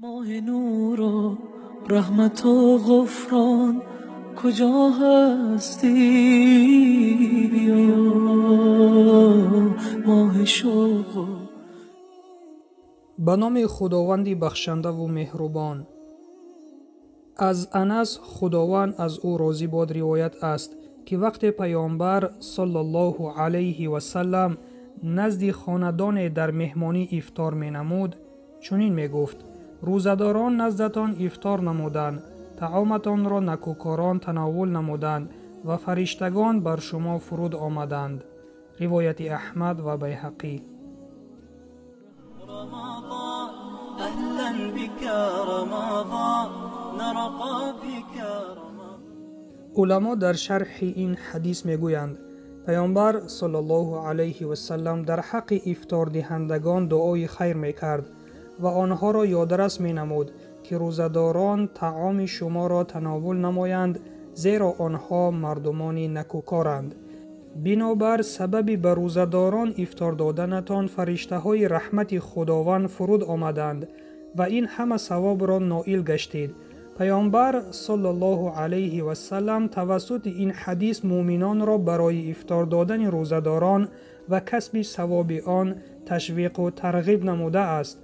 ماه نور و رحمت و غفران کجا هستی؟ بیا ماه شوق به نام خداوندی بخشنده و مهربان. از انس خداوند از او راضی باد روایت است که وقتی پیامبر صلی الله علیه و سلم نزد خاندان در مهمانی افطار می نمود چنین می گفت: روزداران نزدتان افطار نمودند، طعامتان را نکوکاران تناول نمودند و فرشتگان بر شما فرود آمدند. روایت احمد و بیهقی. رمضان أهلا بك رمضان نرقى بك رمضان. علما در شرح این حدیث می گویند پیامبر صلی الله علیه و سلم در حق افطار دهندگان دعای خیر می کرد و آنها را یادرس می نمود که روزداران طعام شما را تناول نمایند، زیرا آنها مردمانی نکوکارند. بنابر سبب به روزداران افطار دادنتان فرشته های رحمت خداوند فرود آمدند و این همه ثواب را نائل گشتید. پیامبر صلی الله علیه و سلم توسط این حدیث مؤمنان را برای افطار دادن روزداران و کسب ثواب آن تشویق و ترغیب نموده است.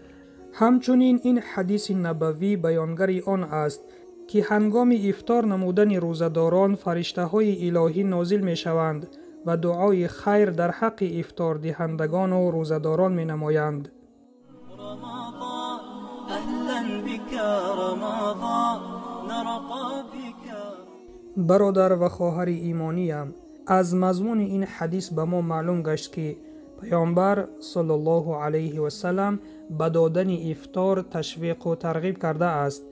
همچنین این حدیث نبوی بیانگر آن است که هنگام افطار نمودن روزداران فرشته های الهی نازل می شوند و دعای خیر در حق افطار دهندگان و روزداران می نمایند. رمضان أهلا بك رمضان نرقى بك. برادر و خواهر ایمانیم، از مضمون این حدیث به ما معلوم گشت که پیامبر صلی الله علیه و سلم به دادن افطار تشویق و ترغیب کرده است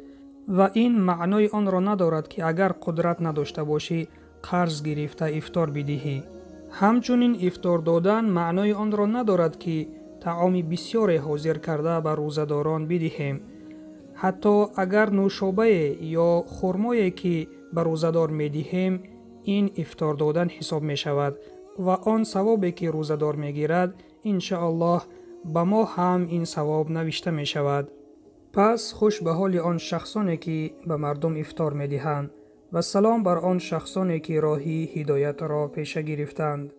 و این معنای آن را ندارد که اگر قدرت نداشته باشی قرض گرفته افطار بدهی. همچنین افطار دادن معنای آن را ندارد که طعام بسیار حاضر کرده به روزداران بدهیم. حتی اگر نوشابه یا خرمایی که به روزدار می دهیم این افطار دادن حساب می شود و آن ثوابی که روزدار می گیرد انشاءالله به ما هم این ثواب نوشته می شود. پس خوش به حال آن شخصانی که به مردم افطار می دهند و سلام بر آن شخصانی که راهی هدایت را پیش گرفتند.